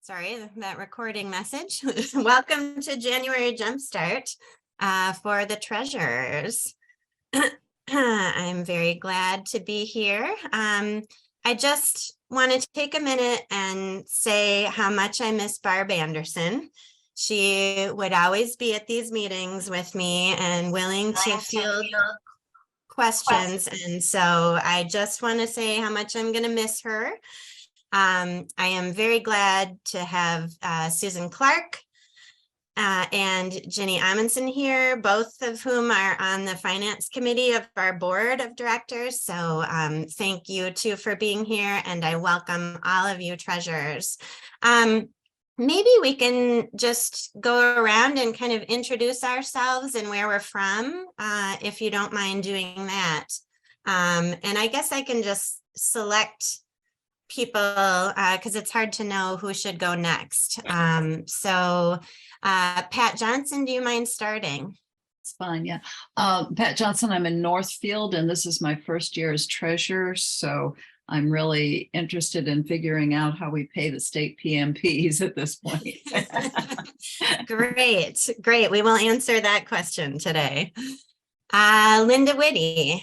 Sorry, that recording message. Welcome to January Jumpstart for the treasurers. I'm very glad to be here. I just want to take a minute and say how much I miss Barb Anderson. She would always be at these meetings with me and willing to field questions. And so I just want to say how much I'm going to miss her. I am very glad to have Susan Clark and Jenny Amundsen here, both of whom are on the finance committee of our board of directors. So thank you too for being here, and I welcome all of you treasurers. Maybe we can just go around and kind of introduce ourselves and where we're from, if you don't mind doing that. And I guess I can just select people because it's hard to know who should go next. So Pat Johnson, do you mind starting? It's fine, yeah. Pat Johnson, I'm in Northfield, and this is my first year as treasurer, so I'm really interested in figuring out how we pay the state PMPs at this point. Great. We will answer that question today. Linda Whitty.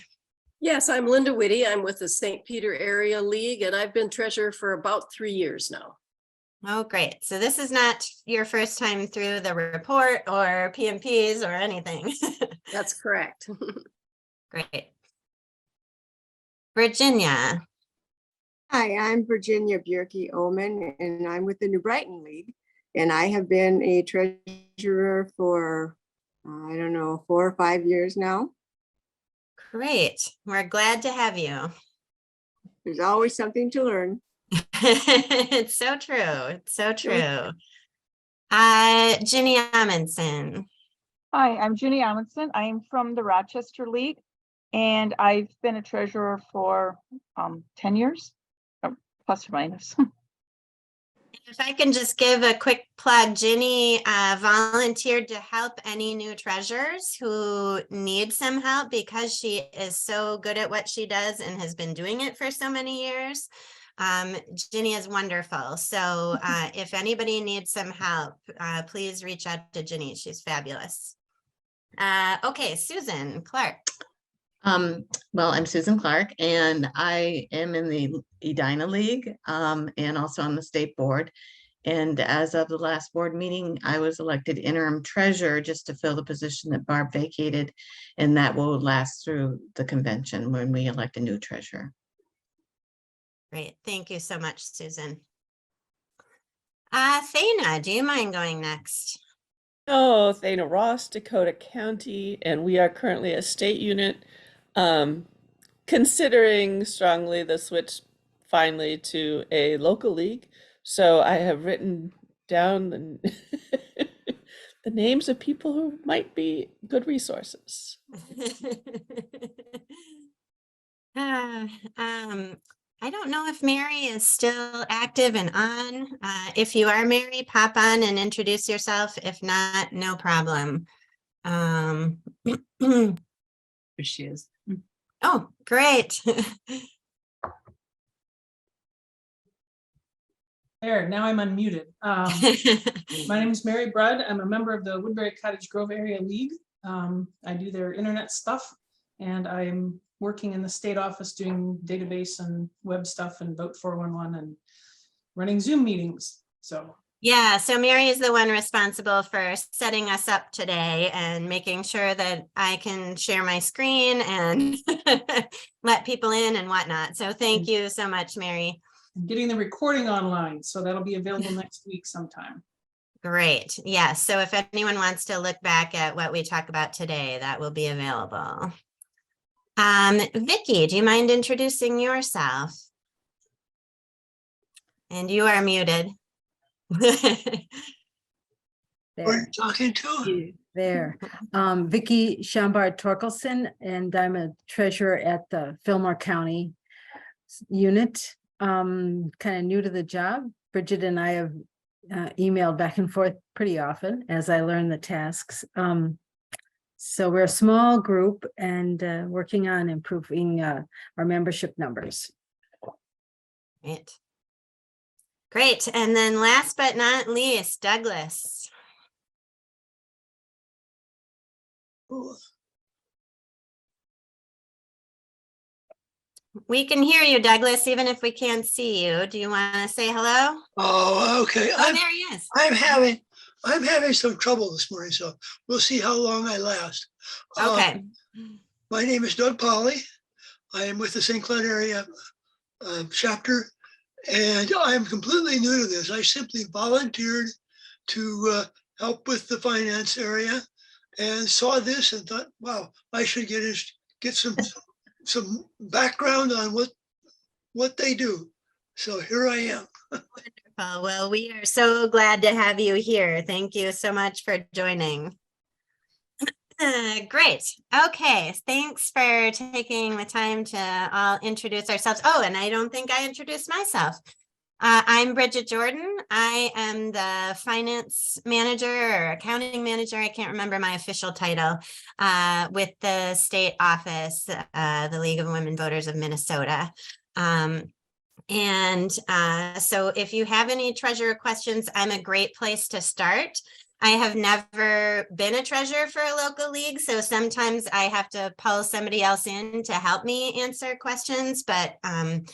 Yes, I'm Linda Whitty. I'm with the St. Peter Area League, and I've been treasurer for about 3 years now. Oh, great. So this is not your first time through the report or PMPs or anything. That's correct. Great. Virginia. Hi, I'm Virginia Bjerke-Oman, and I'm with the New Brighton League. And I have been a treasurer for, I don't know, 4 or 5 years now. Great. We're glad to have you. There's always something to learn. It's so true. It's so true. Jenny Amundsen. Hi, I'm Jenny Amundsen. I am from the Rochester League, and I've been a treasurer for 10 years, plus or minus. If I can just give a quick plug, Ginny volunteered to help any new treasurers who need some help because she is so good at what she does and has been doing it for so many years. Ginny is wonderful. So if anybody needs some help, please reach out to Ginny. She's fabulous. Okay, Susan Clark. Well, I'm Susan Clark, and I am in the Edina League and also on the state board. And as of the last board meeting, I was elected interim treasurer just to fill the position that Barb vacated, and that will last through the convention when we elect a new treasurer. Great. Thank you so much, Susan. Thana, do you mind going next? Oh, Thana Ross, Dakota County, and we are currently a state unit. Considering strongly the switch finally to a local league. So I have written down the, the names of people who might be good resources. I don't know if Mary is still active and on. If you are Mary, pop on and introduce yourself. If not, no problem. Here she is. Oh, great. There, now I'm unmuted. My name is Mary Brudd. I'm a member of the Woodbury Cottage Grove Area League. I do their internet stuff, and I'm working in the state office doing database and web stuff and Vote 411 and running Zoom meetings. So yeah, so Mary is the one responsible for setting us up today and making sure that I can share my screen and let people in and whatnot. So thank you so much, Mary. I'm getting the recording online, so that'll be available next week sometime. Great. Yes. So if anyone wants to look back at what we talk about today, that will be available. Vicki, do you mind introducing yourself? And you are muted. There. Talking to there. Vicki Shambard Torkelson, and I'm a treasurer at the Fillmore County unit. Kind of new to the job. Bridget and I have emailed back and forth pretty often as I learn the tasks. So we're a small group and working on improving our membership numbers. Right. Great. And then last but not least, Douglas. We can hear you, Douglas, even if we can't see you. Do you want to say hello? Oh, okay. Oh, there he is. I'm having some trouble this morning, so we'll see how long I last. Okay. My name is Doug Polly. I am with the St. Cloud area chapter, and I'm completely new to this. I simply volunteered to help with the finance area, and saw this and thought, wow, I should get some background on what they do. So here I am. Wonderful. Well, we are so glad to have you here. Thank you so much for joining. Great. Okay. Thanks for taking the time to all introduce ourselves. Oh, and I don't think I introduced myself. I'm Bridget Jordan. I am the finance manager or accounting manager. I can't remember my official title with the state office, the League of Women Voters of Minnesota. So if you have any treasurer questions, I'm a great place to start. I have never been a treasurer for a local league, so sometimes I have to pull somebody else in to help me answer questions, but I'm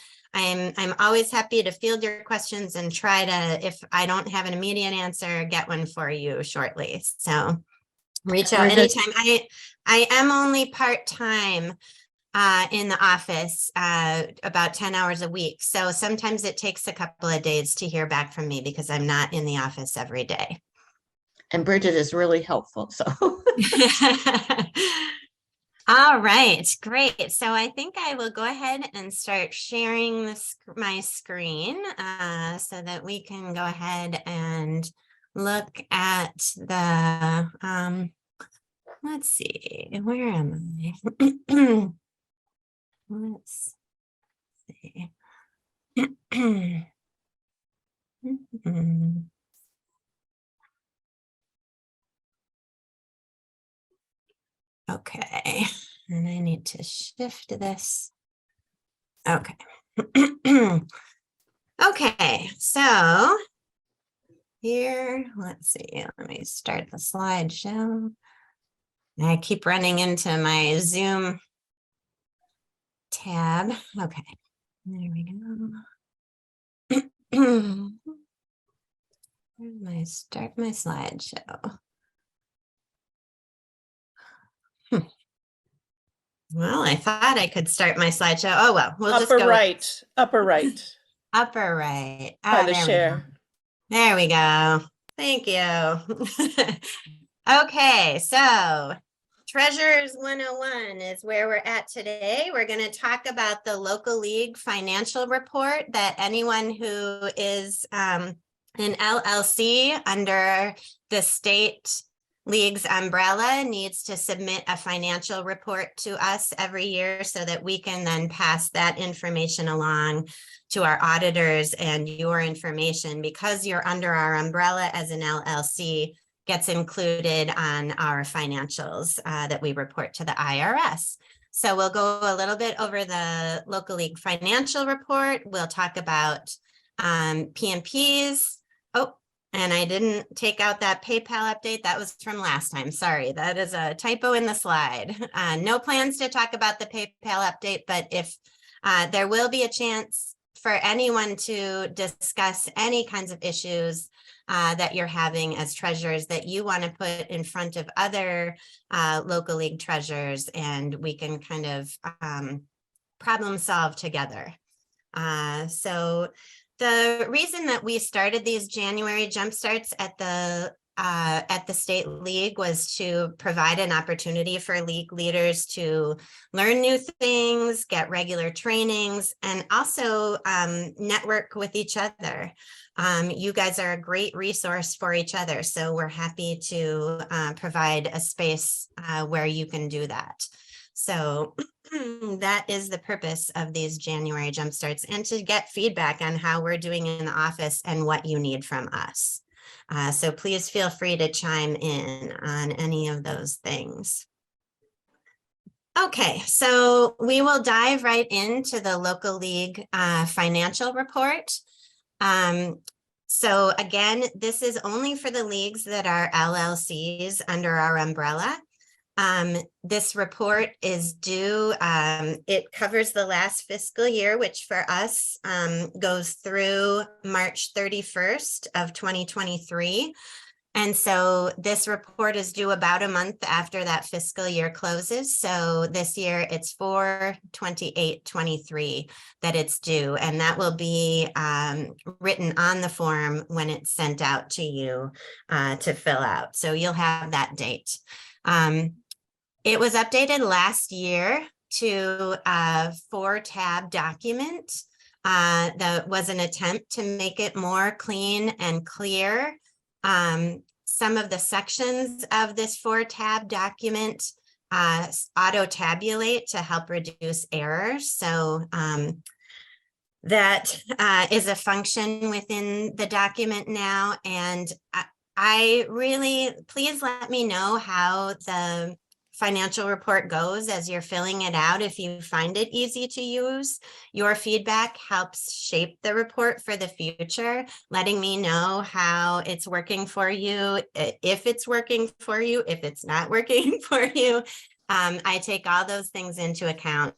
always happy to field your questions and try to, if I don't have an immediate answer, get one for you shortly. So reach out anytime. I am only part-time in the office, about 10 hours a week. So sometimes it takes a couple of days to hear back from me because I'm not in the office every day. And Bridget is really helpful, so. All right, great. So I think I will go ahead and start sharing my screen so that we can go ahead and look at the, let's see, where am I? Let's see. Okay, and I need to shift this. Okay. Okay, so here, let's see, let me start the slideshow. I keep running into my Zoom tab. Okay, there we go. Where do I start my slideshow? Well, I thought I could start my slideshow. Oh, well, we'll just Upper go. right, upper right. Upper right. By the There we go. share. There we go. Thank you. Okay, so Treasurers 101 is where we're at today. We're going to talk about the local league financial report that anyone who is an LLC under the state league's umbrella needs to submit a financial report to us every year so that we can then pass that information along to our auditors, and your information, because you're under our umbrella as an LLC, gets included on our financials that we report to the IRS. So we'll go a little bit over the local league financial report. We'll talk about PMPs. Oh, and I didn't take out that PayPal update. That was from last time. Sorry, that is a typo in the slide. No plans to talk about the PayPal update, but if there will be a chance for anyone to discuss any kinds of issues that you're having as treasurers that you want to put in front of other local league treasurers, and we can kind of problem solve together. So the reason that we started these January Jumpstarts at the state league was to provide an opportunity for league leaders to learn new things, get regular trainings, and also network with each other. You guys are a great resource for each other, so we're happy to provide a space where you can do that. So that is the purpose of these January Jumpstarts, and to get feedback on how we're doing in the office and what you need from us. So please feel free to chime in on any of those things. Okay, so we will dive right into the local league financial report. So again, this is only for the leagues that are LLCs under our umbrella. This report is due, it covers the last fiscal year, which for us goes through March 31st of 2023. And so this report is due about a month after that fiscal year closes. So this year it's 4/28/23 that it's due, and that will be written on the form when it's sent out to you to fill out. So you'll have that date. It was updated last year to a 4-tab document. That was an attempt to make it more clean and clear. Some of the sections of this 4-tab document auto-tabulate to help reduce errors. So that is a function within the document now. And I really, please let me know how the financial report goes as you're filling it out. If you find it easy to use, your feedback helps shape the report for the future, letting me know how it's working for you, if it's working for you, if it's not working for you. I take all those things into account.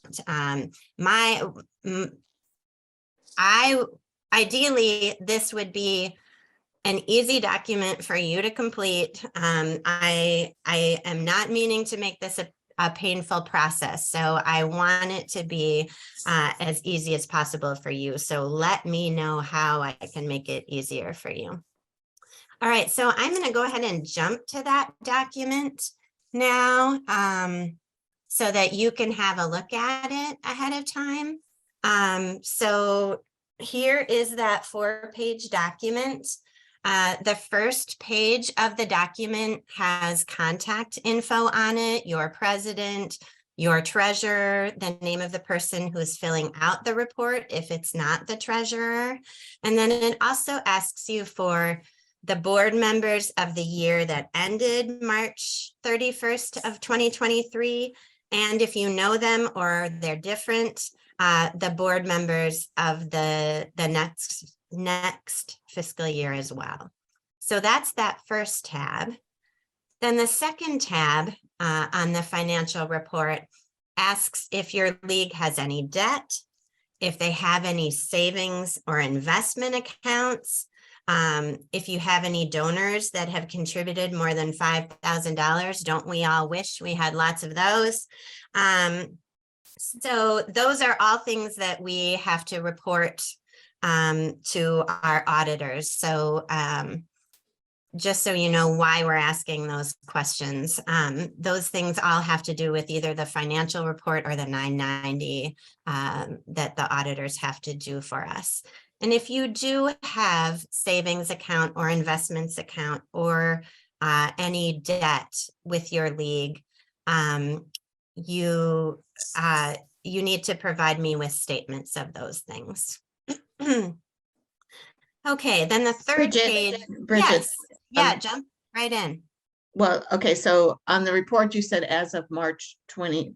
Ideally, this would be an easy document for you to complete. I am not meaning to make this a painful process, so I want it to be as easy as possible for you. So let me know how I can make it easier for you. All right, so I'm going to go ahead and jump to that document now so that you can have a look at it ahead of time. So here is that 4-page document. The first page of the document has contact info on it, your president, your treasurer, the name of the person who is filling out the report if it's not the treasurer. And then it also asks you for the board members of the year that ended March 31st of 2023. And if you know them or they're different, the board members of the next fiscal year as well. So that's that first tab. Then the second tab on the financial report asks if your league has any debt, if they have any savings or investment accounts, if you have any donors that have contributed more than $5,000. Don't we all wish we had lots of those? So those are all things that we have to report to our auditors. So just so you know why we're asking those questions, those things all have to do with either the financial report or the 990 that the auditors have to do for us. And if you do have savings account or investments account or any debt with your league, you need to provide me with statements of those things. Okay, then the third page. Bridget, Yes, yeah, jump right in. well, okay, so on the report, you said as of March 31st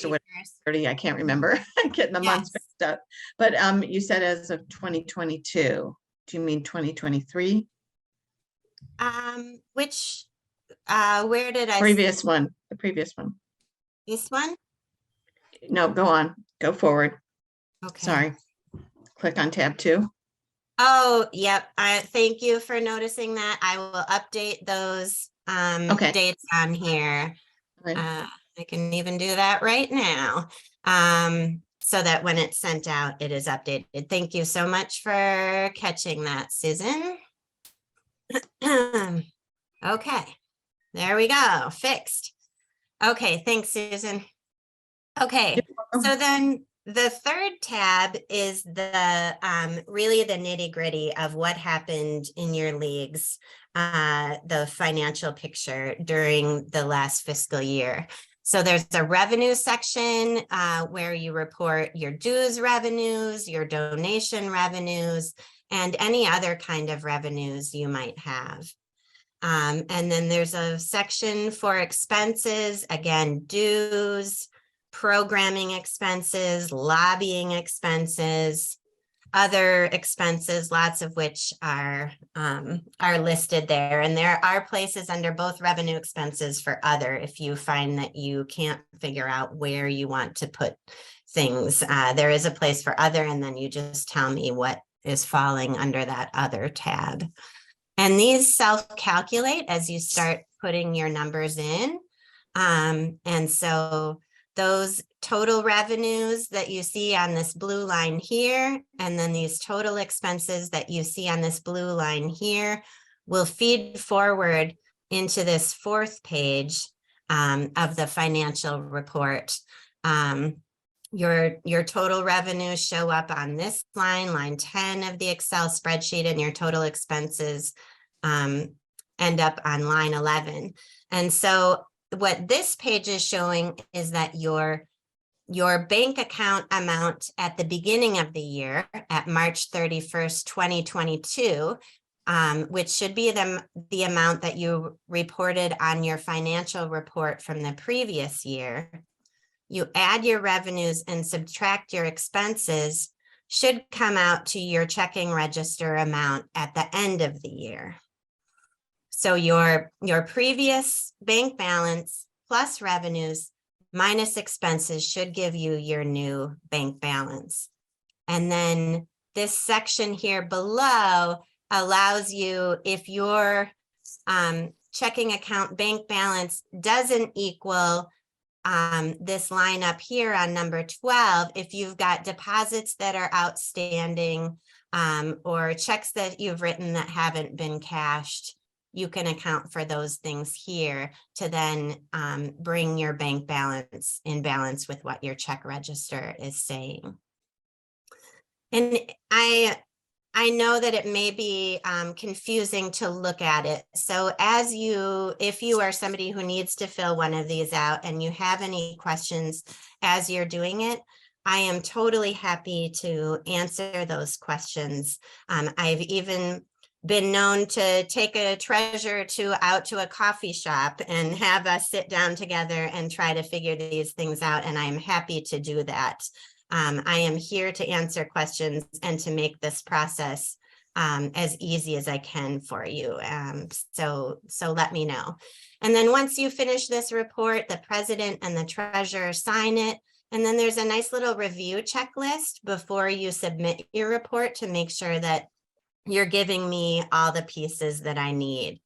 or what, 30, I can't remember. I'm getting the months Yes. mixed up. But you said as of 2022. Do you mean 2023? Which, where did I? Previous one, the previous one. This one? No, go on, go forward. Okay. Sorry. Click on tab 2. Oh, yep. Thank you for noticing that. I will update those Okay. dates on here. Right. I can even do that right now. So that when it's sent out, it is updated. Thank you so much for catching that, Susan. Okay, there we go, fixed. Okay, thanks, Susan. Okay, so then the third tab is the really the nitty-gritty of what happened in your leagues, the financial picture during the last fiscal year. So there's a revenue section where you report your dues revenues, your donation revenues, and any other kind of revenues you might have. And then there's a section for expenses, again, dues, programming expenses, lobbying expenses, other expenses, lots of which are listed there. And there are places under both revenue expenses for other, if you find that you can't figure out where you want to put things. There is a place for other, and then you just tell me what is falling under that other tab. And these self-calculate as you start putting your numbers in. And so those total revenues that you see on this blue line here, and then these total expenses that you see on this blue line here, will feed forward into this fourth page of the financial report. Your total revenues show up on this line 10 of the Excel spreadsheet, and your total expenses end up on line 11. And so what this page is showing is that your bank account amount at the beginning of the year, at March 31st, 2022, which should be the amount that you reported on your financial report from the previous year. You add your revenues and subtract your expenses, should come out to your checking register amount at the end of the year. So your previous bank balance plus revenues minus expenses should give you your new bank balance. And then this section here below allows you, if your checking account bank balance doesn't equal this line up here on number 12, if you've got deposits that are outstanding or checks that you've written that haven't been cashed, you can account for those things here to then bring your bank balance in balance with what your check register is saying. And I know that it may be confusing to look at it. So if you are somebody who needs to fill one of these out and you have any questions as you're doing it, I am totally happy to answer those questions. I've even been known to take a treasurer out to a coffee shop and have us sit down together and try to figure these things out. And I'm happy to do that. I am here to answer questions and to make this process as easy as I can for you. So let me know. And then once you finish this report, the president and the treasurer sign it. And then there's a nice little review checklist before you submit your report to make sure that you're giving me all the pieces that I need.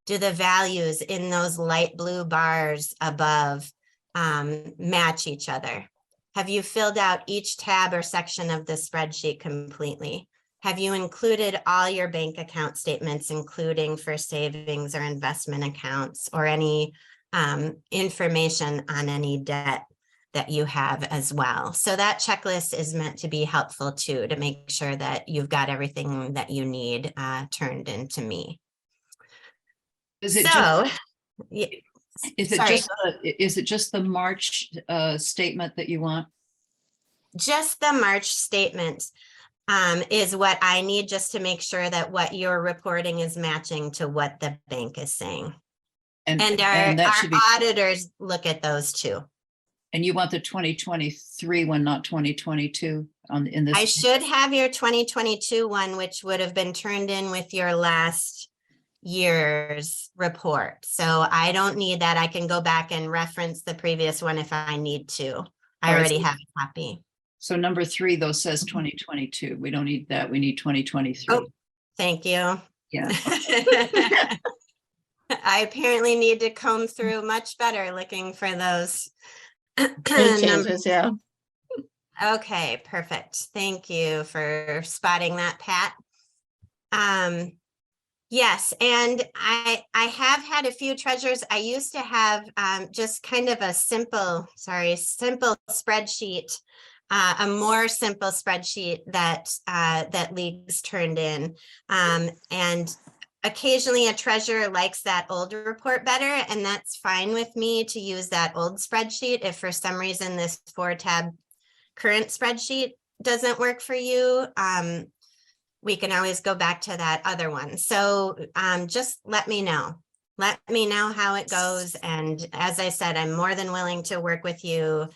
Do the values in those light blue bars above match each other? Have you filled out each tab or section of the spreadsheet completely? Have you included all your bank account statements, including for savings or investment accounts, or any information on any debt that you have as well? So that checklist is meant to be helpful too, to make sure that you've got everything that you need turned into me. Is it So, is it just the March statement that you want? just the March statement is what I need, just to make sure that what you're reporting is matching to what the bank is saying. And our auditors look at those too. And you want the 2023 one, not 2022 in this? I should have your 2022 one, which would have been turned in with your last year's report. So I don't need that. I can go back and reference the previous one if I need to. I already have a copy. So number 3, though, says 2022. We don't need that. We need 2023. Oh, thank you. Yeah. I apparently need to comb through much better looking for those changes, yeah. Okay, perfect. Thank you for spotting that, Pat. Yes, and I have had a few treasurers. I used to have just kind of a simple spreadsheet, a more simple spreadsheet that leagues turned in. And occasionally a treasurer likes that old report better, and that's fine with me to use that old spreadsheet. If for some reason this 4-tab current spreadsheet doesn't work for you, we can always go back to that other one. So just let me know. Let me know how it goes. And as I said, I'm more than willing to work with you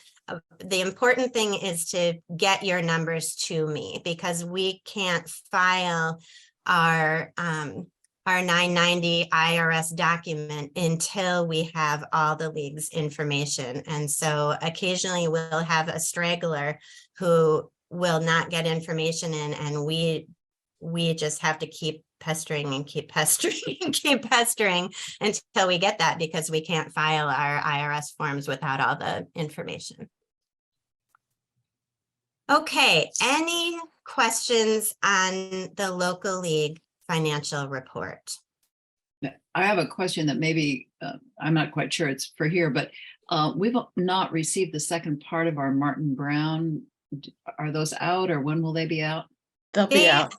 the important thing is to get your numbers to me, because we can't file our 990 IRS document until we have all the league's information. And so occasionally we'll have a straggler who will not get information in, and we just have to keep pestering and keep pestering and keep pestering until we get that, because we can't file our IRS forms without all the information. Okay, any questions on the local league financial report? I have a question that maybe, I'm not quite sure it's for here, but we've not received the second part of our Martin Brown. Are those out, or when will they be out? They'll be out.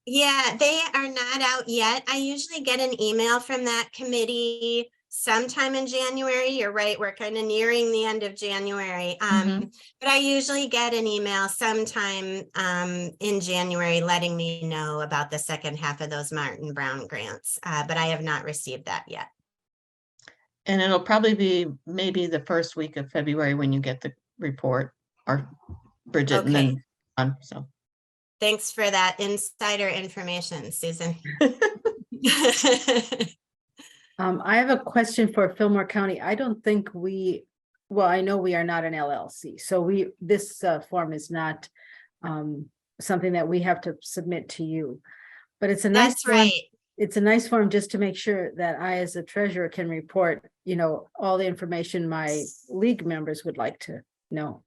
Yeah, they are not out yet. I usually get an email from that committee sometime in January. You're right, we're kind of nearing the end of January. But I usually get an email sometime in January letting me know about the second half of those Martin Brown grants, but I have not received that yet. And it'll probably be maybe the first week of February when you get the report, or Bridget, and Okay. then on, so. Thanks for that insider information, Susan. I have a question for Fillmore County. I don't think well, I know we are not an LLC, so this form is not something that we have to submit to you. But it's a nice That's form. right. It's a nice form just to make sure that I, as a treasurer, can report, all the information my league members would like to know.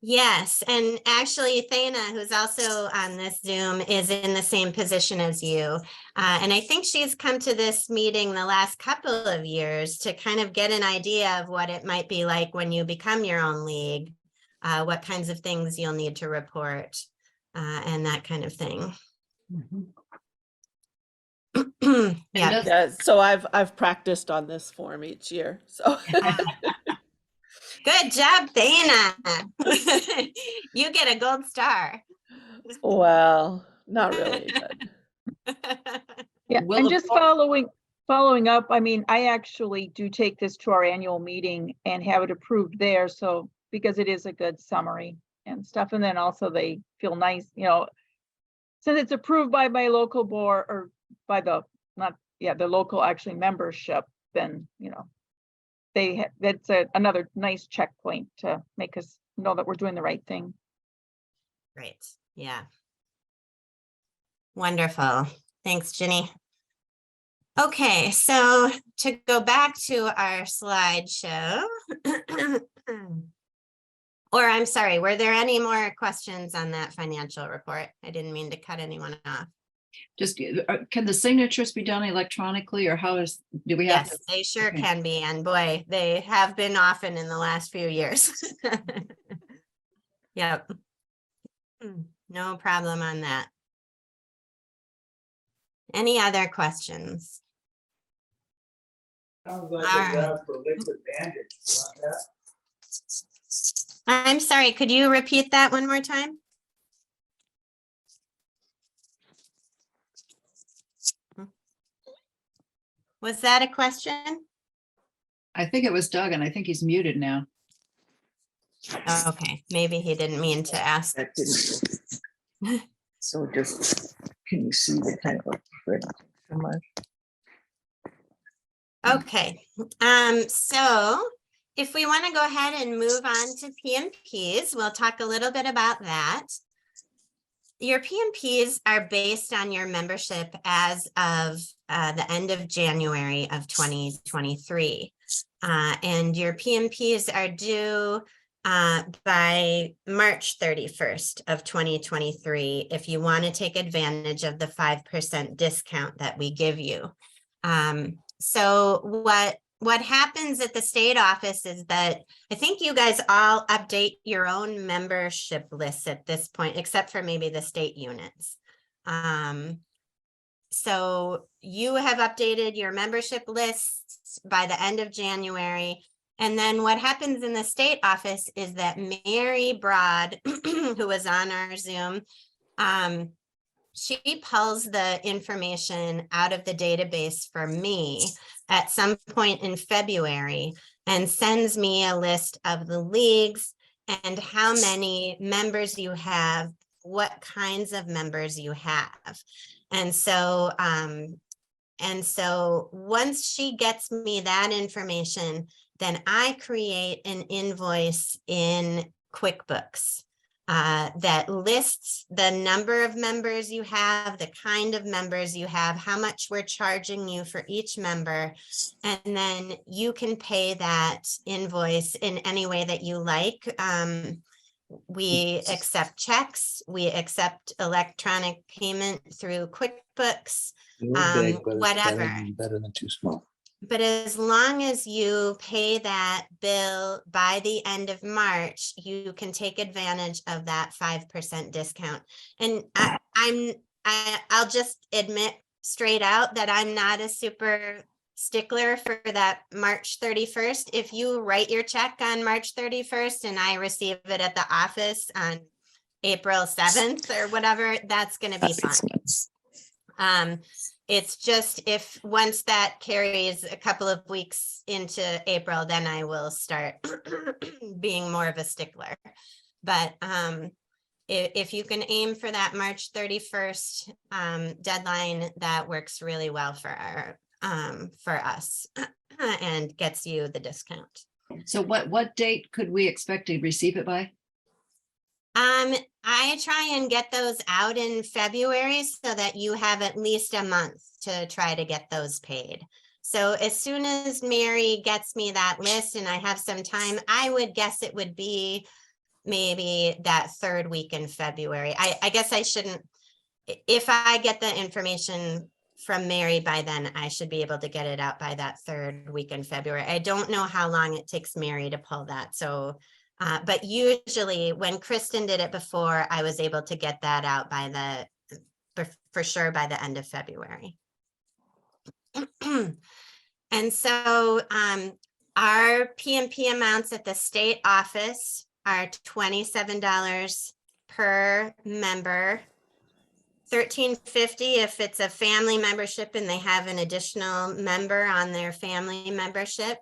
Yes, and actually Thana, who's also on this Zoom, is in the same position as you. And I think she's come to this meeting the last couple of years to kind of get an idea of what it might be like when you become your own league, what kinds of things you'll need to report, and that kind of thing. Yeah. Yeah, so I've practiced on this form each year, so. Good job, Thana. You get a gold star. Well, not really, but. Yeah, Will and the just following up, I mean, I actually do take this to our annual meeting and have it approved there. So, because it is a good summary and stuff. And then also they feel nice, since it's approved by my local board, or by the local actually membership, then, that's another nice checkpoint to make us know that we're doing the right thing. Great. Yeah. Wonderful. Thanks, Ginny. Okay, so to go back to our slideshow, or I'm sorry, were there any more questions on that financial report? I didn't mean to cut anyone off. Just, can the signatures be done electronically, or do we have Yes, to? they sure Okay. can be. And boy, they have been often in the last few years. Yep. No problem on that. Any other questions? Sounds like All a right. job for liquid bandage. You want that? I'm sorry, could you repeat that one more time? Was that a question? I think it was Doug, and I think he's muted now. Okay, maybe he didn't mean to ask. That didn't. So just, can you see the kind of so much? Okay, so if we want to go ahead and move on to PMPs, we'll talk a little bit about that. Your PMPs are based on your membership as of the end of January of 2023. And your PMPs are due by March 31st of 2023 if you want to take advantage of the 5% discount that we give you. So what happens at the state office is that I think you guys all update your own membership lists at this point, except for maybe the state units. So you have updated your membership lists by the end of January. And then what happens in the state office is that Mary Broad, who was on our Zoom, she pulls the information out of the database for me at some point in February and sends me a list of the leagues and how many members you have, what kinds of members you have. And so once she gets me that information, then I create an invoice in QuickBooks that lists the number of members you have, the kind of members you have, how much we're charging you for each member. And then you can pay that invoice in any way that you like. We accept checks, we accept electronic payment through QuickBooks, whatever. Better than too small. But as long as you pay that bill by the end of March, you can take advantage of that 5% discount. And I'll just admit straight out that I'm not a super stickler for that March 31st. If you write your check on March 31st and I receive it at the office on April 7th or whatever, that's going to be fine. It's just if once that carries a couple of weeks into April, then I will start being more of a stickler. But if you can aim for that March 31st deadline, that works really well for us and gets you the discount. So what date could we expect to receive it by? I try and get those out in February so that you have at least a month to try to get those paid. So as soon as Mary gets me that list and I have some time, I would guess it would be maybe that third week in February. I guess I shouldn't, if I get the information from Mary by then, I should be able to get it out by that third week in February. I don't know how long it takes Mary to pull that. So but usually when Kristen did it before, I was able to get that out by for sure by the end of February. And so our PMP amounts at the state office are $27 per member, $13.50 if it's a family membership and they have an additional member on their family membership.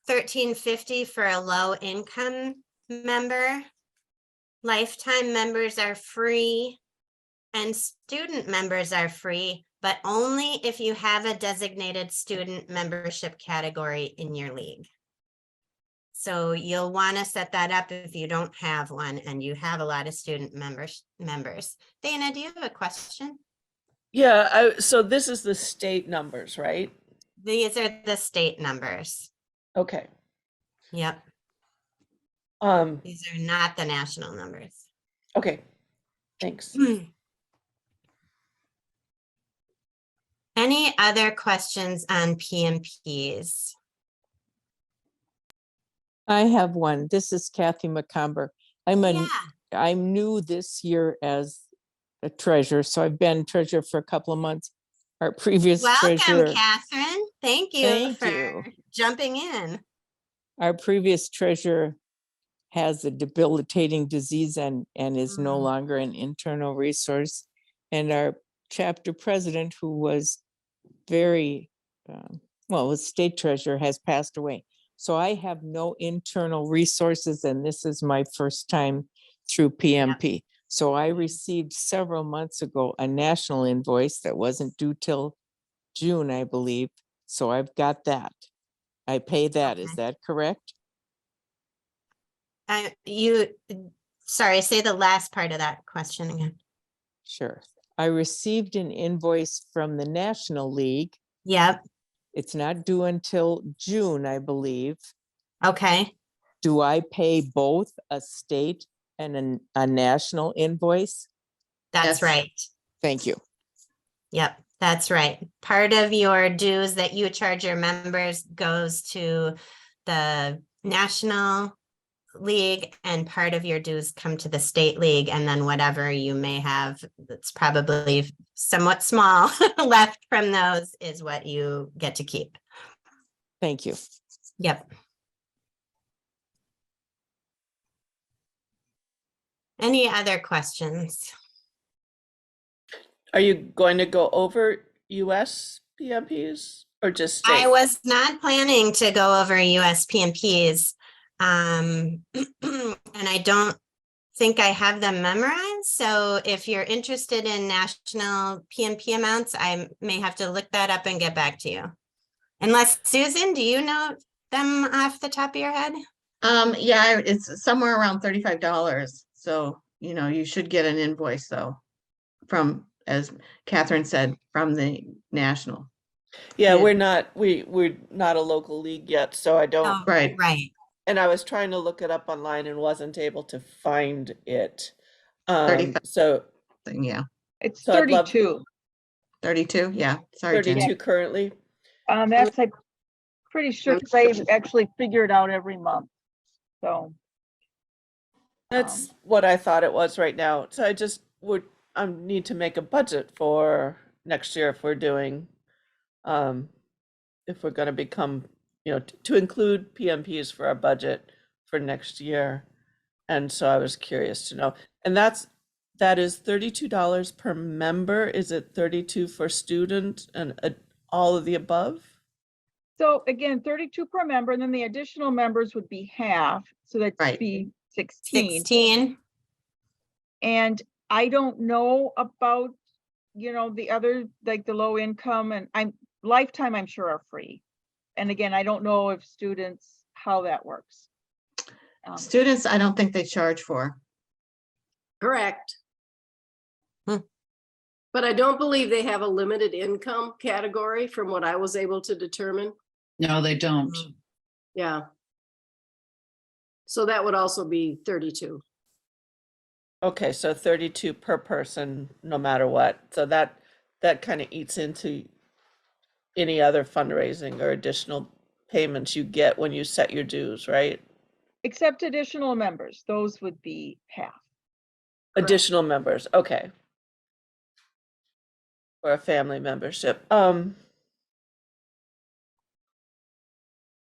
$13.50 for a low income member. Lifetime members are free and student members are free, but only if you have a designated student membership category in your league. So you'll want to set that up if you don't have one and you have a lot of student members. Dana, do you have a question? Yeah, so this is the state numbers, right? These are the state numbers. Okay. Yep. These are not the national numbers. Okay. Thanks. Any other questions on PMPs? I have one. This is Kathy McComber. I'm new this year as a treasurer, so I've been treasurer for a couple of months. Our previous treasurer. Welcome, Catherine. Thank you for jumping in. Our previous treasurer has a debilitating disease and is no longer an internal resource. And our chapter president, who was very, was state treasurer, has passed away. So I have no internal resources, and this is my first time through PMP. Yep. So I received several months ago a national invoice that wasn't due till June, I believe. So I've got that. I pay that. Okay. Is that correct? Sorry, say the last part of that question again. Sure. I received an invoice from the National League. Yep. It's not due until June, I believe. Okay. Do I pay both a state and a national invoice? That's right. Thank you. Yep, that's right. Part of your dues that you charge your members goes to the National League, and part of your dues come to the State League, and then whatever you may have that's probably somewhat small left from those is what you get to keep. Thank you. Yep. Any other questions? Are you going to go over US PMPs or just state? I was not planning to go over US PMPs. and I don't think I have them memorized. So if you're interested in national PMP amounts, I may have to look that up and get back to you. Unless, Susan, do you know them off the top of your head? Yeah, it's somewhere around $35. So, you know, you should get an invoice though, from, as Catherine said, from the national. Yeah, Yeah. we're not a local league yet, so I don't, Oh, Right. right. and I was trying to look it up online and wasn't able to find it. 35, So yeah, It's So I'd love- 32. 32, yeah, sorry, Jen. 32 currently. That's, I'm pretty sure, because I actually figure it out every month. So. That's what I thought it was right now. So I just would need to make a budget for next year if we're doing, if we're going to become, you know, to include PMPs for our budget for next year. And so I was curious to know. And that is $32 per member. Is it 32 for student and all of the above? So again, 32 per member, and then the additional members would be half, so that'd Right. be 16. 16. And I don't know about, you know, the other, like the low income, and lifetime, I'm sure are free. And again, I don't know if students, how that works. Students, I don't think they charge for. Correct. Hmm. But I don't believe they have a limited income category from what I was able to determine. No, they don't. Yeah. So that would also be 32. Okay, so 32 per person, no matter what. So that kind of eats into any other fundraising or additional payments you get when you set your dues, right? Except additional members, those would be half. Additional members, okay. Or a family membership.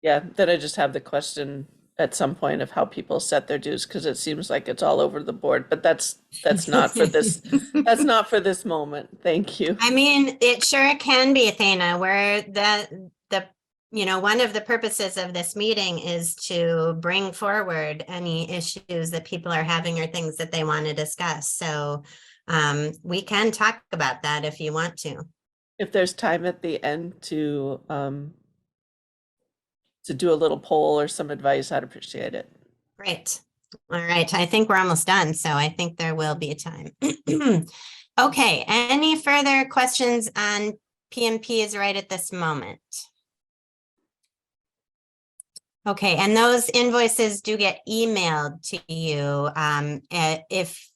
Yeah, then I just have the question at some point of how people set their dues, because it seems like it's all over the board, but that's not for this, that's not for this moment. Thank you. I mean, it sure can be, Athena, where the you know, one of the purposes of this meeting is to bring forward any issues that people are having or things that they want to discuss. So we can talk about that if you want to. If there's time at the end to do a little poll or some advice, I'd appreciate it. Great. All right. I think we're almost done, so I think there will be time. Okay. Any further questions on PMPs right at this moment? Okay, and those invoices do get emailed to you. If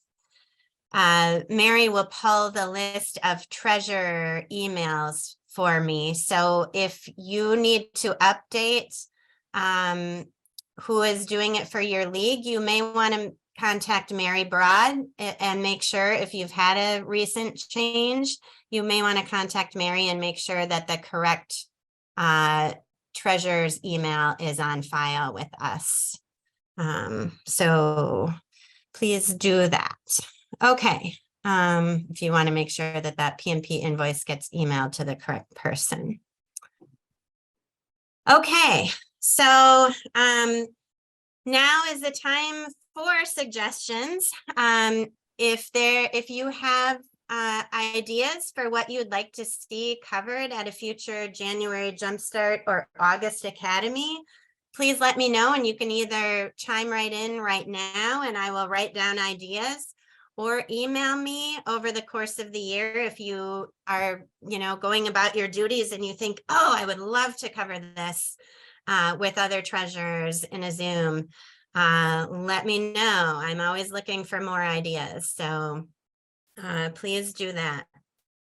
Mary will pull the list of treasurer emails for me. So if you need to update who is doing it for your league, you may want to contact Mary Broad and make sure if you've had a recent change, you may want to contact Mary and make sure that the correct treasurer's email is on file with us. So please do that. Okay. If you want to make sure that that PMP invoice gets emailed to the correct person. Okay, so now is the time for suggestions. If you have ideas for what you'd like to see covered at a future January Jumpstart or August Academy, please let me know, and you can either chime right in right now and I will write down ideas, or email me over the course of the year if you are, you know, going about your duties and you think, oh, I would love to cover this with other treasurers in a Zoom. Let me know. I'm always looking for more ideas. So please do that.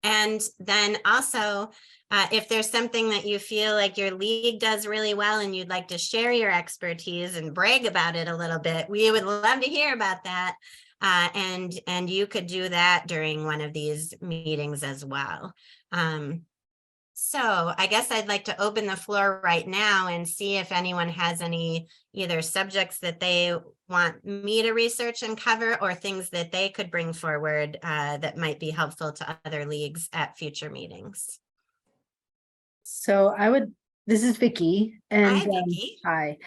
And then also, if there's something that you feel like your league does really well and you'd like to share your expertise and brag about it a little bit, we would love to hear about that. And you could do that during one of these meetings as well. So I guess I'd like to open the floor right now and see if anyone has any either subjects that they want me to research and cover, or things that they could bring forward that might be helpful to other leagues at future meetings. So this is Vicky. And Hi, Vicki. hi.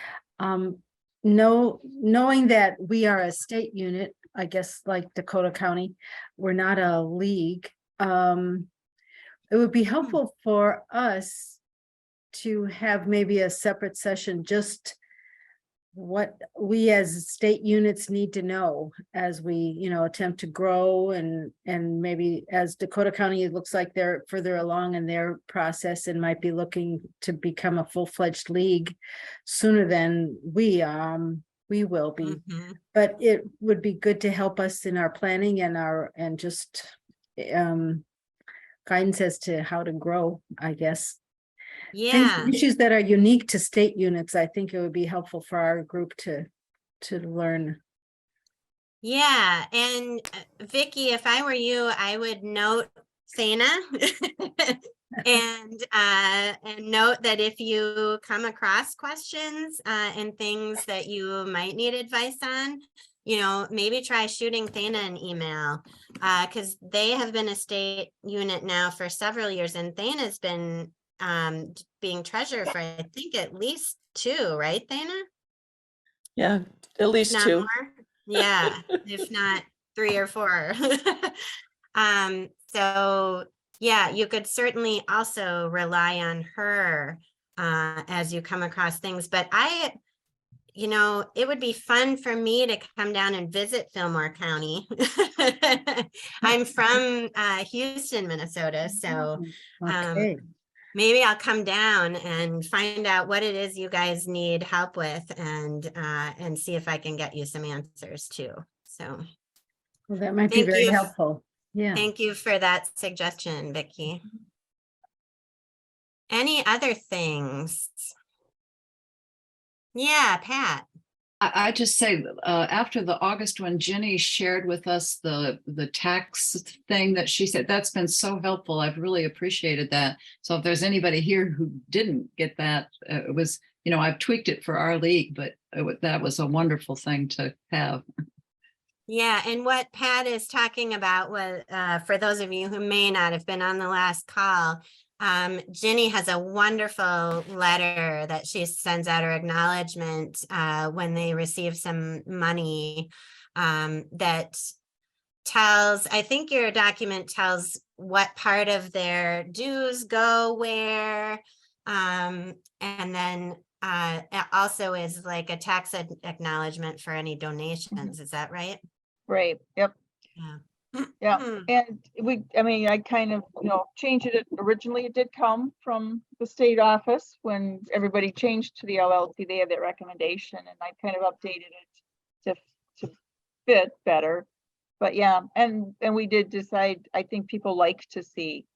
knowing that we are a state unit, I guess like Dakota County, we're not a league. It would be helpful for us to have maybe a separate session, just what we as state units need to know as we, you know, attempt to grow, and maybe as Dakota County, it looks like they're further along in their process and might be looking to become a full-fledged league sooner than we will be. Mhm. But it would be good to help us in our planning and just guidance as to how to grow, I guess. Yeah. Issues that are unique to state units, I think it would be helpful for our group to learn. Yeah, and Vicky, if I were you, I would note Sana and note that if you come across questions and things that you might need advice on, you know, maybe try shooting Thana an email because they have been a state unit now for several years, and Thana's been being treasurer for I think at least 2, right, Thana? Yeah, at least Not 2. more? Yeah, if not 3 or 4. So yeah, you could certainly also rely on her as you come across things. But you know, it would be fun for me to come down and visit Fillmore County. I'm from Houston, Minnesota, so Okay. maybe I'll come down and find out what it is you guys need help with, and see if I can get you some answers too. So Well, that might be thank very you. helpful. Yeah. Thank you for that suggestion, Vicky. Any other things? Yeah, Pat. I just say, after the August when Jenny shared with us the tax thing that she said, that's been so helpful. I've really appreciated that. So if there's anybody here who didn't get that, it was, you know, I've tweaked it for our league, but that was a wonderful thing to have. Yeah, and what Pat is talking about was, for those of you who may not have been on the last call, Ginny has a wonderful letter that she sends out, her acknowledgement when they receive some money that tells, I think your document tells what part of their dues go where, and then it also is like a tax acknowledgement for any donations. Is that right? Right, yep. Yeah. Yeah, Hmm. and I mean, I kind of, you know, changed it. Originally, it did come from the state office when everybody changed to the LLC. They had that recommendation, and I kind of updated it to fit better. But yeah, and we did decide, I think people like to see,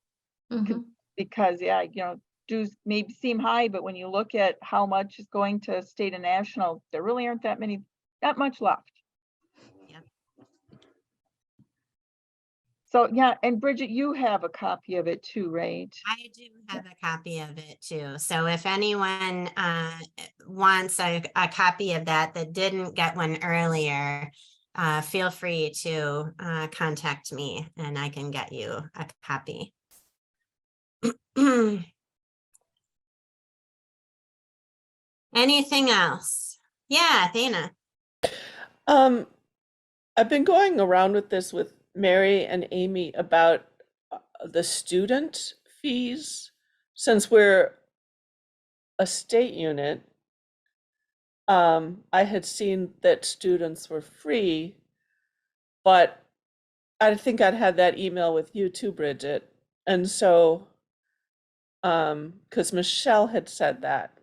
because yeah, you know, dues maybe seem high, but when you look at how much is going to state and national, there really aren't that much left. So yeah, and Bridget, you have a copy of it too, right? I do have a copy of it too. So if anyone wants a copy of that didn't get one earlier, feel free to contact me and I can get you a copy. Anything else? Yeah, Dana. I've been going around with this with Mary and Amy about the student fees. Since we're a state unit, I had seen that students were free, but I think I'd had that email with you too, Bridget. And so, because Michelle had said that.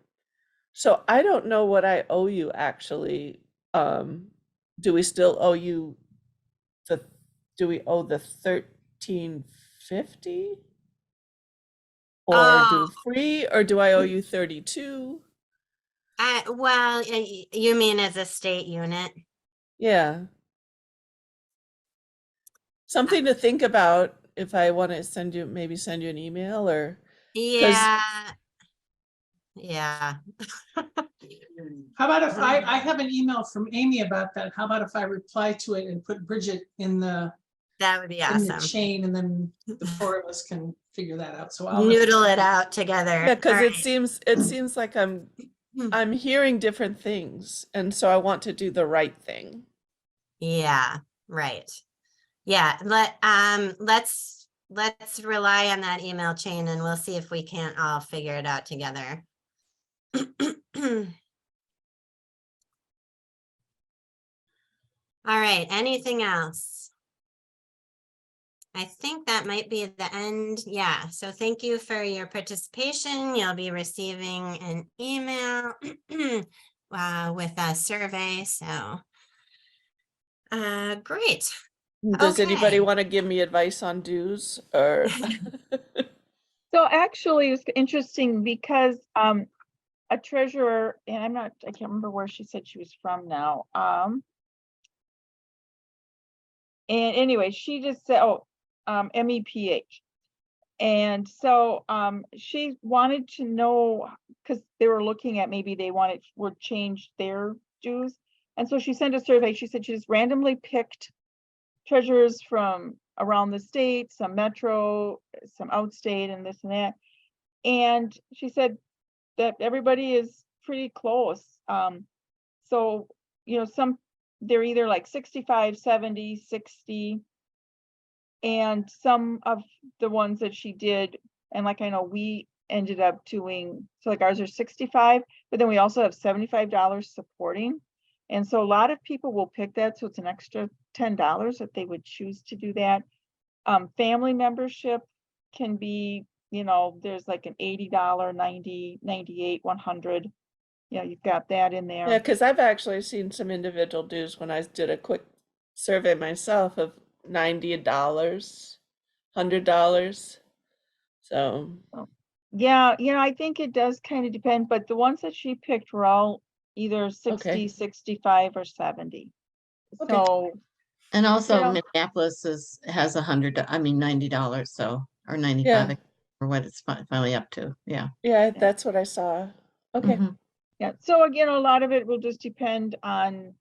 So I don't know what I owe you actually. Do we still owe you do we owe the $13.50? Or do free, or do I owe you 32? Well, you mean as a state unit? Yeah. Something to think about if I want to maybe send you an email or. Yeah. Yeah. How about if I have an email from Amy about that? How about if I reply to it and put Bridget in the that would be in the awesome. chain, and then the 4 of us can figure that out. So I'll noodle it out together. Yeah, because All it seems like I'm I'm hearing different things, and so I want to do the right thing. Yeah, right. Yeah, let's rely on that email chain and we'll see if we can't all figure it out together. All right, anything else? I think that might be the end. Yeah, so thank you for your participation. You'll be receiving an email with a survey, so great. Does anybody Okay. want to give me advice on dues or? So actually, it's interesting because a treasurer, and I can't remember where she said she was from now. And anyway, she just said, MEPH. And so she wanted to know, because they were looking at maybe they would change their dues. And so she sent a survey. She said she just randomly picked treasurers from around the state, some metro, some outstate, and this and that. And she said that everybody is pretty close. So, they're either like 65, 70, 60. And some of the ones that she did, and like I know we ended up doing, so like ours are 65, but then we also have $75 supporting. And so a lot of people will pick that. So it's an extra $10 if they would choose to do that. Family membership can be, there's like an $80, $90, $98, $100. You've got that in there. Yeah, because I've actually seen some individual dues when I did a quick survey myself of $90, $100. So Yeah, I think it does kind of depend, but the ones that she picked were all either 60, Okay. 65 or 70. Okay. So, And also Yeah. Minneapolis has $90, so, or 95, Yeah. or what it's finally up to, yeah. Yeah, that's what I saw. Okay. Mhm. yeah, so again, a lot of it will just depend on,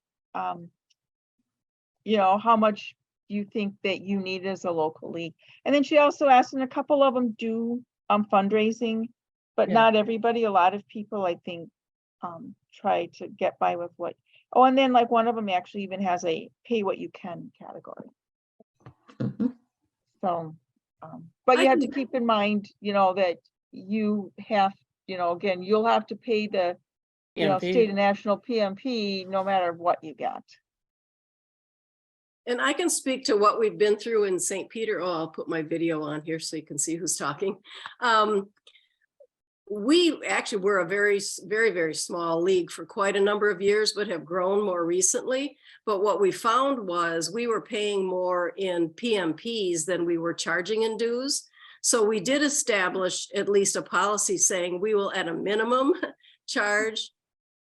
how much you think that you need as a local league. And then she also asked, and a couple of them do fundraising, but Yeah. not everybody. A lot of people, I think, try to get by with what. Oh, and then like one of them actually even has a pay what you can category. Mhm. So, but you I have to can- keep in mind, that you have, again, you'll have to pay the, PMP. state and national PMP no matter what you got. And I can speak to what we've been through in St. Peter. Oh, I'll put my video on here so you can see who's talking. We actually were a very, very, very small league for quite a number of years, but have grown more recently. But what we found was we were paying more in PMPs than we were charging in dues. So we did establish at least a policy saying we will at a minimum charge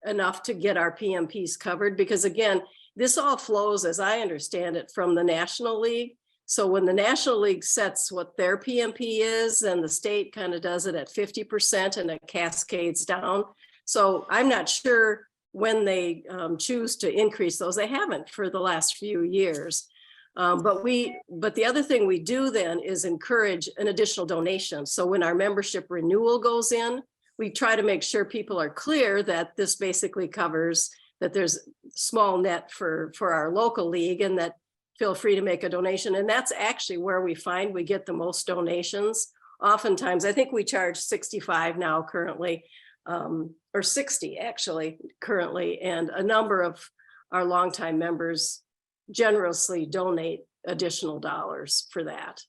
enough to get our PMPs covered, because again, this all flows, as I understand it, from the National League. So when the National League sets what their PMP is, and the state kind of does it at 50% and it cascades down. So I'm not sure when they choose to increase those. They haven't for the last few years. But the other thing we do then is encourage an additional donation. So when our membership renewal goes in, we try to make sure people are clear that this basically covers that there's small net for our local league, and that feel free to make a donation. And that's actually where we find we get the most donations. Oftentimes, I think we charge 65 now currently, or 60 actually currently. And a number of our longtime members generously donate additional dollars for that.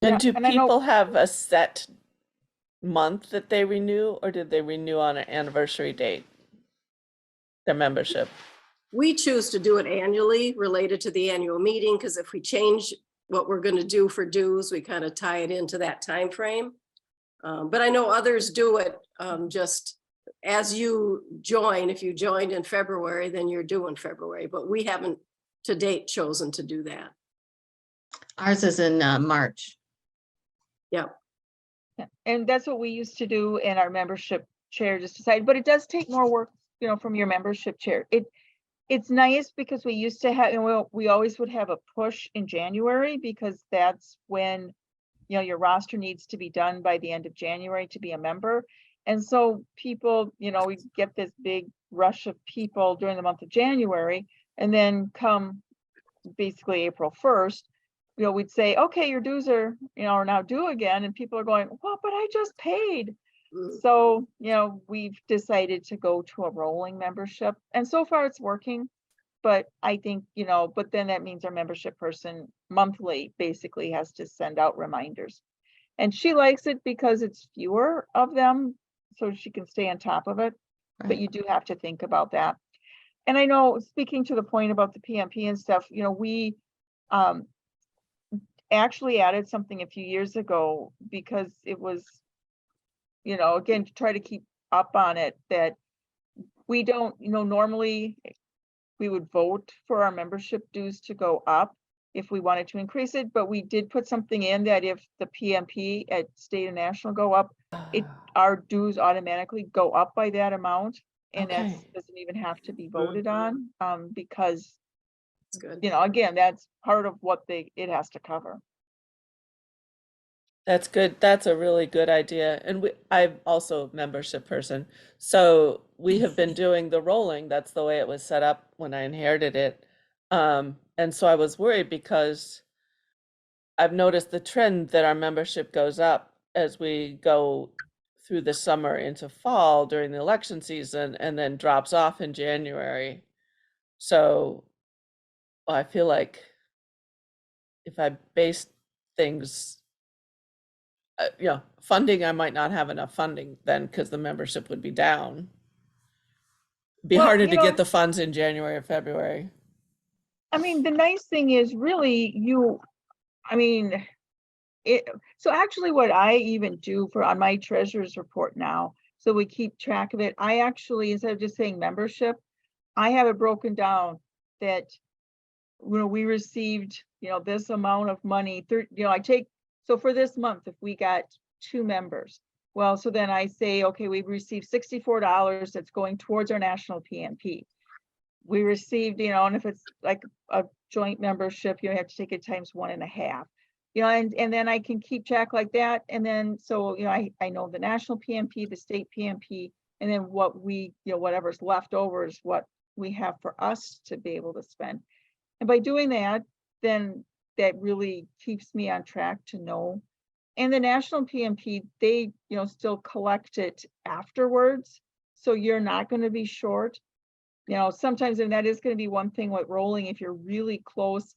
And Yeah, do and I know- people have a set month that they renew, or did they renew on an anniversary date? Their membership. We choose to do it annually related to the annual meeting, because if we change what we're going to do for dues, we kind of tie it into that time frame. But I know others do it just as you join. If you joined in February, then you're due in February, but we haven't to date chosen to do that. Ours is in March. Yeah. Yeah, and that's what we used to do, and our membership chair just decided, but it does take more work, from your membership chair. It's nice because we used to have, and we always would have a push in January, because that's when, your roster needs to be done by the end of January to be a member. And so people, we get this big rush of people during the month of January, and then come basically April 1st, we'd say, okay, your dues are now due again. And people are going, well, but I just paid. So, we've decided to go to a rolling membership, and so far it's working. But I think, but then that means our membership person monthly basically has to send out reminders. And she likes it because it's fewer of them, so she can stay on top of it. But Right. you do have to think about that. And I know, speaking to the point about the PMP and stuff, we actually added something a few years ago because it was, again, to try to keep up on it, that we don't, normally we would vote for our membership dues to go up if we wanted to increase it, but we did put something in that if the PMP at state and national go up, our dues automatically go up by that amount. And that Okay. doesn't even have to be voted on, because, It's good. again, that's part of what it has to cover. That's good. That's a really good idea. And I'm also a membership person. So we have been doing the rolling. That's the way it was set up when I inherited it. And so I was worried because I've noticed the trend that our membership goes up as we go through the summer into fall during the election season, and then drops off in January. So I feel like if I base things, funding, I might not have enough funding then, because the membership would be down. Be Well, harder to get the funds in January or February. I mean, the nice thing is really so actually what I even do on my treasurer's report now, so we keep track of it, I actually, instead of just saying membership, I have it broken down that, we received, this amount of money, so for this month, if we got 2 members, well, so then I say, okay, we received $64 that's going towards our national PMP. We received, and if it's like a joint membership, you have to take it times 1.5, and then I can keep track like that. And then, so, I know the national PMP, the state PMP, and then what we, whatever's left over is what we have for us to be able to spend. And by doing that, then that really keeps me on track to know. And the national PMP, they, still collect it afterwards. So you're not going to be short. Sometimes, and that is going to be one thing with rolling, if you're really close,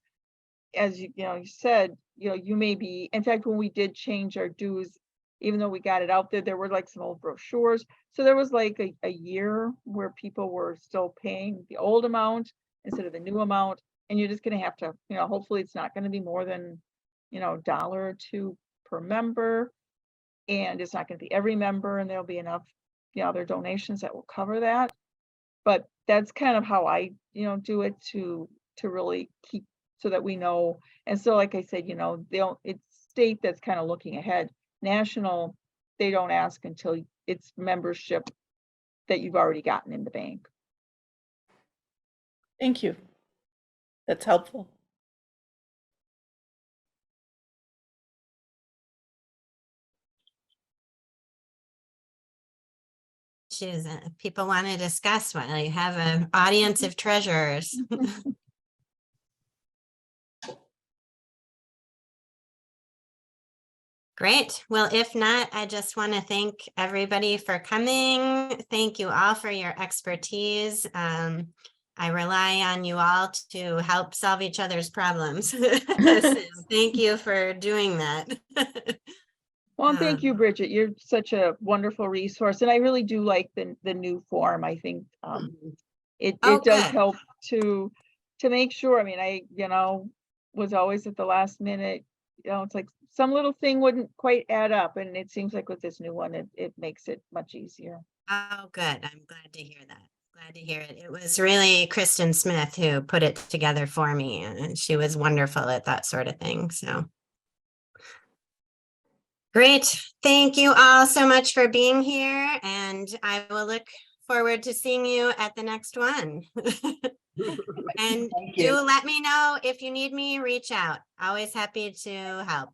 as you said, you may be, in fact, when we did change our dues, even though we got it out there, there were like some old brochures. So there was like a year where people were still paying the old amount instead of the new amount. And you're just going to have to, hopefully it's not going to be more than, $1 or $2 per member. And it's not going to be every member, and there'll be enough, other donations that will cover that. But that's kind of how I, do it to really keep, so that we know. And so, like I said, it's state that's kind of looking ahead. National, they don't ask until it's membership that you've already gotten in the bank. Thank you. That's helpful. People want to discuss while you have an audience of treasurers. Great. Well, if not, I just want to thank everybody for coming. Thank you all for your expertise. I rely on you all to help solve each other's problems. So thank you for doing that. Well, thank you, Bridget. You're such a wonderful resource. And I really do like the new form. I think it does help to make sure. I mean, I, was always at the last minute, it's like some little thing wouldn't quite add up. And it seems like with this new one, it makes it much easier. Oh, good. I'm glad to hear that. Glad to hear it. It was really Kristen Smith who put it together for me, and she was wonderful at that sort of thing. So great. Thank you all so much for being here, and I will look forward to seeing you at the next one. And do let me know if you need me, reach out. Always happy to help.